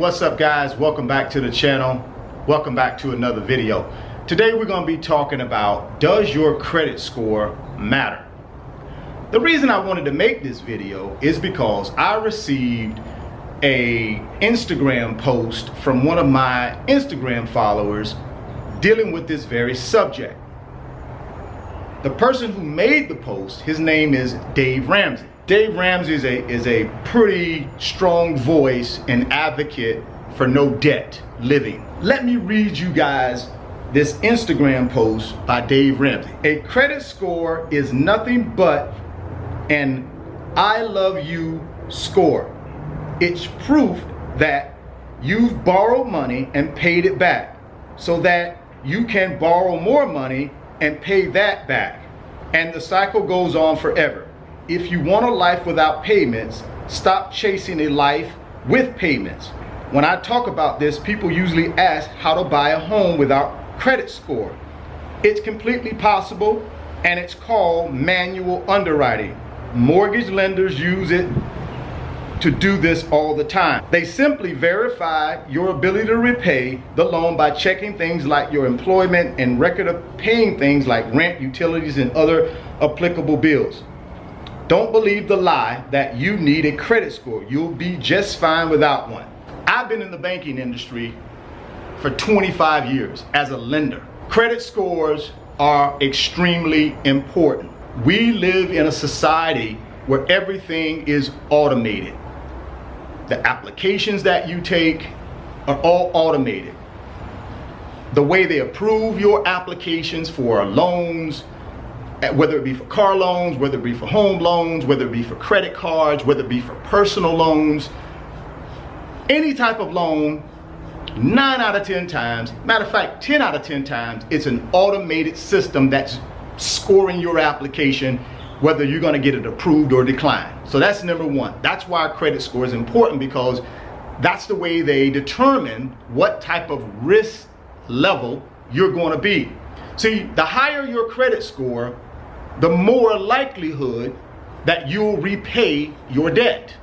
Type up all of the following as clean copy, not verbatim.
What's up, guys? Welcome back to the channel. Welcome back to another video. Today we're going to be talking about, does your credit score matter? The reason I wanted to make this video is because I received a Instagram post from one of my Instagram followers dealing with this very subject. The person who made the post, his name is Dave Ramsey. Dave Ramsey is a pretty strong voice and advocate for no debt living. Let me read you guys this Instagram post by Dave Ramsey. A credit score is nothing but an I love you score. It's proof that you've borrowed money and paid it back so that you can borrow more money and pay that back. And the cycle goes on forever. If you want a life without payments, stop chasing a life with payments. When I talk about this, people usually ask how to buy a home without credit score. It's completely possible, and it's called manual underwriting. Mortgage lenders use it to do this all the time. They simply verify your ability to repay the loan by checking things like your employment and record of paying things like rent, utilities, and other applicable bills. Don't believe the lie that you need a credit score. You'll be just fine without one. I've been in the banking industry for 25 years as a lender. Credit scores are extremely important. We live in a society where everything is automated. The applications that you take are all automated. The way they approve your applications for loans, whether it be for car loans, whether it be for home loans, whether it be for credit cards, whether it be for personal loans, any type of loan, 9 out of 10 times, matter of fact, 10 out of 10 times, it's an automated system that's scoring your application, whether you're going to get it approved or declined. So that's number one. That's why a credit score is important, because that's the way they determine what type of risk level you're going to be. See, the higher your credit score, the more likelihood that you'll repay your debt.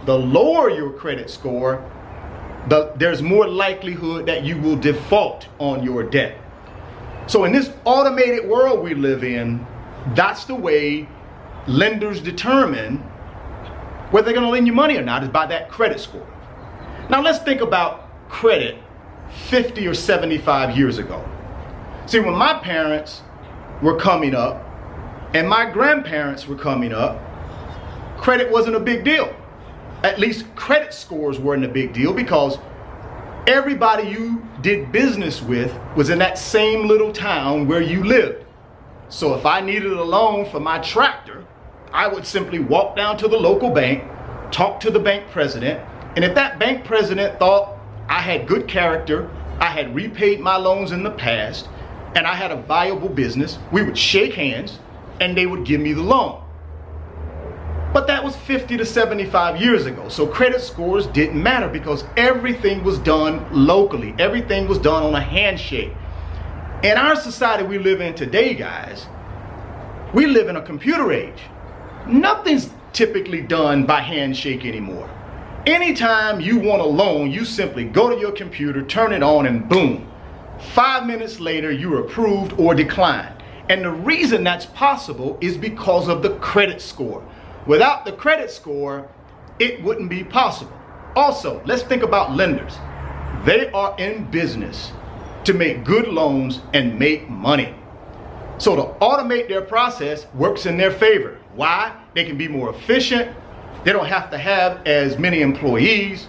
The lower your credit score, there's more likelihood that you will default on your debt. So in this automated world we live in, that's the way lenders determine whether they're going to lend you money or not, is by that credit score. Now let's think about credit 50 or 75 years ago. See, when my parents were coming up and my grandparents were coming up, credit wasn't a big deal. At least credit scores weren't a big deal, because everybody you did business with was in that same little town where you lived. So if I needed a loan for my tractor, I would simply walk down to the local bank, talk to the bank president, and if that bank president thought I had good character, I had repaid my loans in the past, and I had a viable business, we would shake hands and they would give me the loan. But that was 50 to 75 years ago. So credit scores didn't matter, because everything was done locally. Everything was done on a handshake. In our society we live in today, guys, we live in a computer age. Nothing's typically done by handshake anymore. Anytime you want a loan, you simply go to your computer, turn it on, and boom. 5 minutes later, you're approved or declined. And the reason that's possible is because of the credit score. Without the credit score, it wouldn't be possible. Also, let's think about lenders. They are in business to make good loans and make money. So to automate their process works in their favor. Why? They can be more efficient. They don't have to have as many employees.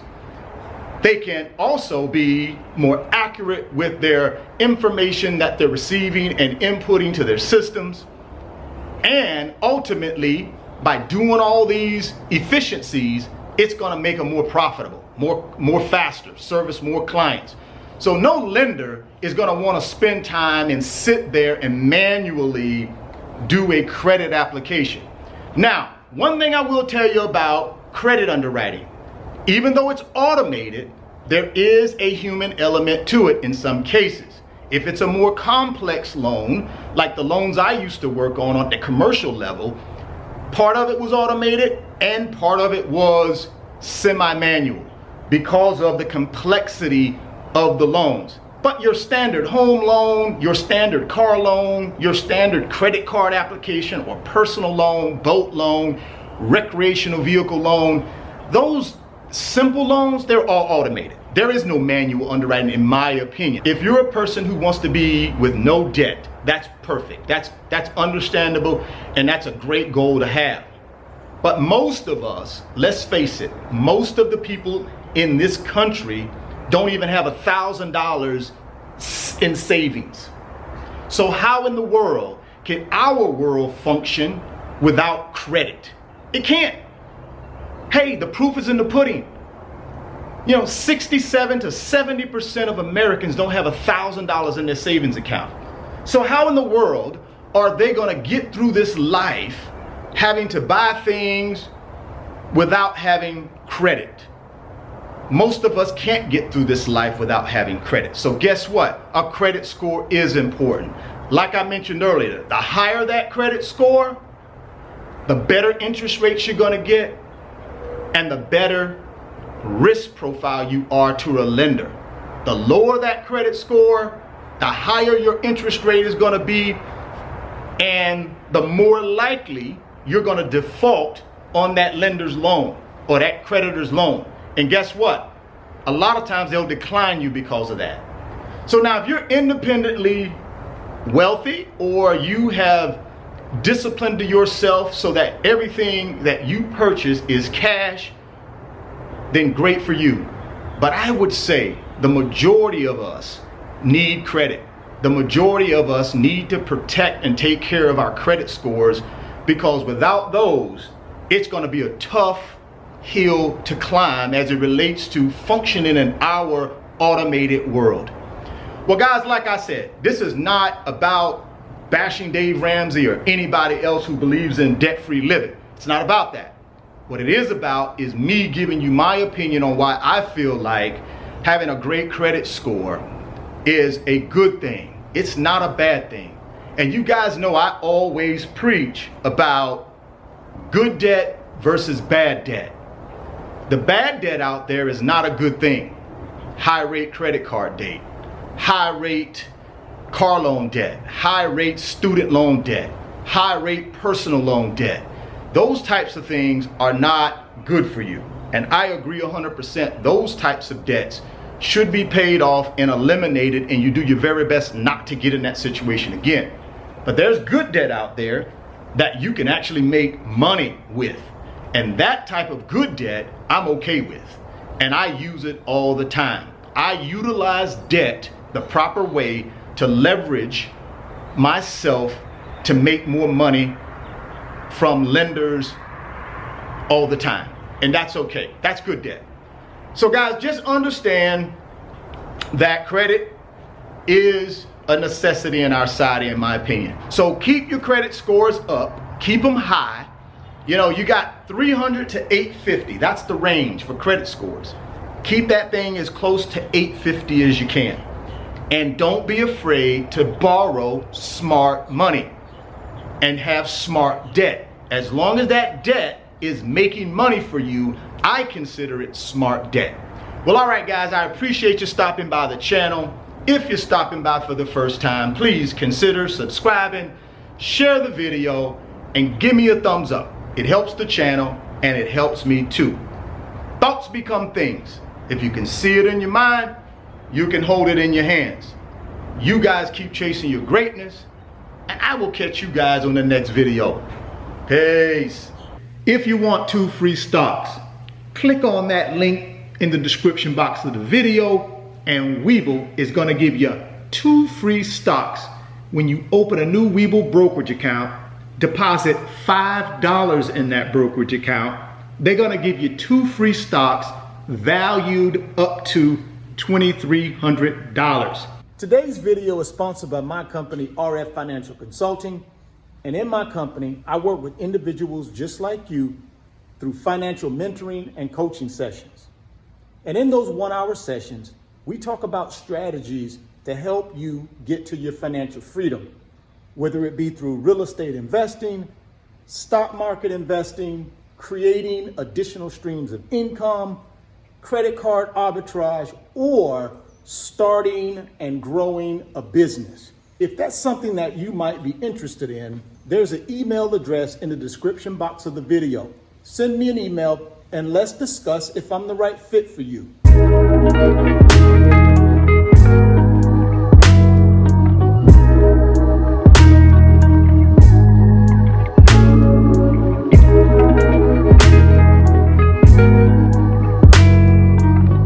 They can also be more accurate with their information that they're receiving and inputting to their systems. And ultimately, by doing all these efficiencies, it's going to make them more profitable, more faster, service more clients. So no lender is going to want to spend time and sit there and manually do a credit application. Now, one thing I will tell you about credit underwriting, even though it's automated, there is a human element to it in some cases. If it's a more complex loan, like the loans I used to work on at the commercial level, part of it was automated and part of it was semi-manual. because of the complexity of the loans. But your standard home loan, your standard car loan, your standard credit card application or personal loan, boat loan, recreational vehicle loan, those simple loans, they're all automated. There is no manual underwriting, in my opinion. If you're a person who wants to be with no debt, that's perfect. That's understandable, and that's a great goal to have. But most of us, let's face it, most of the people in this country don't even have $1,000 in savings. So how in the world can our world function without credit? It can't. Hey, the proof is in the pudding. 67 to 70% of Americans don't have $1,000 in their savings account. So how in the world are they going to get through this life having to buy things without having credit? Most of us can't get through this life without having credit. So guess what? A credit score is important. Like I mentioned earlier, the higher that credit score, the better interest rates you're going to get, and the better risk profile you are to a lender. The lower that credit score, the higher your interest rate is going to be, and the more likely you're going to default on that lender's loan or that creditor's loan. And guess what? A lot of times they'll decline you because of that. So now if you're independently wealthy, or you have disciplined yourself so that everything that you purchase is cash, then great for you. But I would say the majority of us need credit. The majority of us need to protect and take care of our credit scores, because without those, it's going to be a tough hill to climb as it relates to functioning in our automated world. Well, guys, like I said, this is not about bashing Dave Ramsey or anybody else who believes in debt-free living. It's not about that. What it is about is me giving you my opinion on why I feel like having a great credit score is a good thing. It's not a bad thing. And you guys know I always preach about good debt versus bad debt. The bad debt out there is not a good thing. High rate credit card debt, high rate car loan debt, high rate student loan debt, high rate personal loan debt. Those types of things are not good for you. And I agree 100%. Those types of debts should be paid off and eliminated, and you do your very best not to get in that situation again. But there's good debt out there that you can actually make money with. And that type of good debt, I'm okay with. And I use it all the time. I utilize debt the proper way to leverage myself to make more money from lenders all the time. And that's okay. That's good debt. So guys, just understand that credit is a necessity in our society, in my opinion. So keep your credit scores up, keep them high. You got 300 to 850. That's the range for credit scores. Keep that thing as close to 850 as you can. And don't be afraid to borrow smart money and have smart debt. As long as that debt is making money for you, I consider it smart debt. Well, all right, guys, I appreciate you stopping by the channel. If you're stopping by for the first time, please consider subscribing, share the video, and give me a thumbs up. It helps the channel, and it helps me too. Thoughts become things. If you can see it in your mind, you can hold it in your hands. You guys keep chasing your greatness, and I will catch you guys on the next video. Peace. If you want 2 free stocks, click on that link in the description box of the video, and Webull is going to give you 2 free stocks when you open a new Webull brokerage account. Deposit $5 in that brokerage account. They're going to give you 2 free stocks valued up to $2,300. Today's video is sponsored by my company, RF Financial Consulting. And in my company, I work with individuals just like you through financial mentoring and coaching sessions. And in those 1-hour sessions, we talk about strategies to help you get to your financial freedom, whether it be through real estate investing, stock market investing, creating additional streams of income, credit card arbitrage, or starting and growing a business. If that's something that you might be interested in, there's an email address in the description box of the video. Send me an email and let's discuss if I'm the right fit for you.